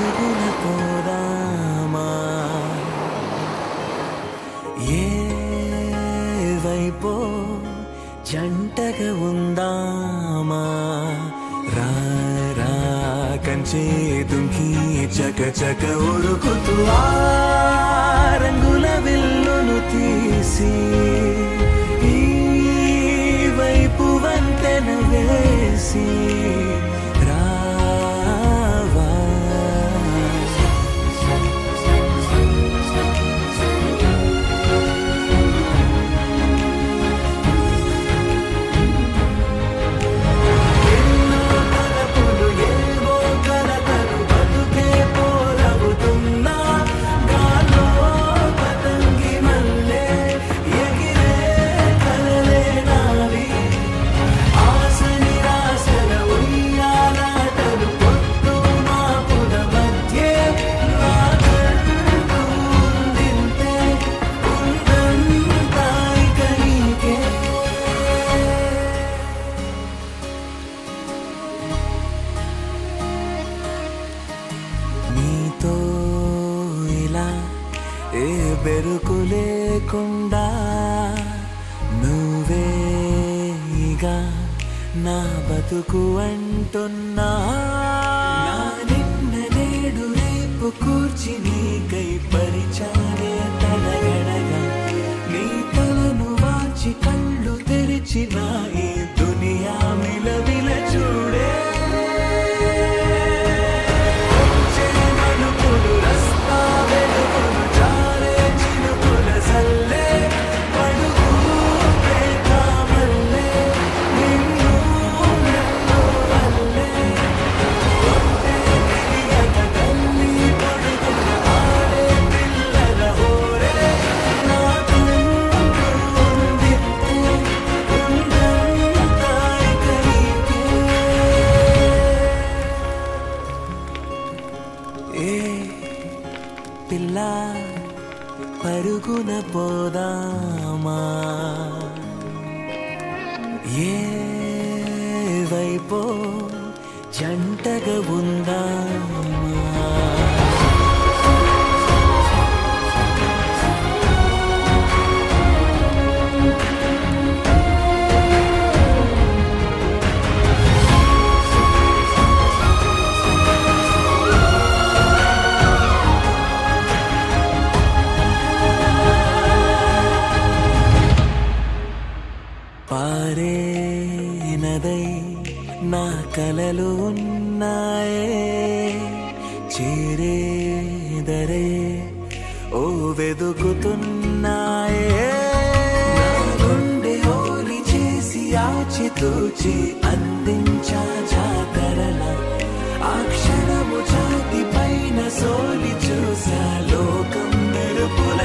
పరుగున పోదామా ఏ వైపో జంటగా ఉందామా రా రా కంచే దుంకి చక చక ఉరుకుతూ ఆ రంగుల విల్లును తీసి ఈ వైపు వంతెన వేసి రావా ఎన్నో తలపులు ఏవో కలతలు బతుకే పోలవుతున్నా గాలో పతంగి మల్లె ఎగిరే కలలే నావి ఆశ నిరాశల ఉయ్యాలాటలు పొద్దు మాపుల మధ్యే నాకంటూ ఉందింతే ఉందంతా ఇక నీకే నీతో ఇలా ఏ బెరుకు లేకుండా నువ్వేగా నా బతుకు అంటున్నా నా నిన్న నేడు రేపు కూర్చి నీకై పరిచానే తలగడగా నీ తలను వాచి కళ్ళు తెరిచిన ఈ దునియా మిలవిల చూడే వచ్చే మలుపులు రస్తా వెలుగులు జారే చినుకుల సల్లే పడుగు ప్రేమల్లే నిన్ను నన్ను వల్లే ఒట్టే తెలియక తల్లి పడుగున ఆడే పిల్లల హోరే నాకంటూ ఉందింతే ఉందంతా ఇక నీకే ఏ పిల్ల పరుగున పోదామా ఏ వైపో జంటగా ఉందామా పారే నదై నా కలలు ఉన్నాయే చేరేదరే ఓ వెదుకుతున్నాయే నా గుండె ఓలి చేసి ఆచితూచి అందించా జాతరల ఆ క్షణము ఛాతి పైన సోలి చూసా లోకం మెరుపుల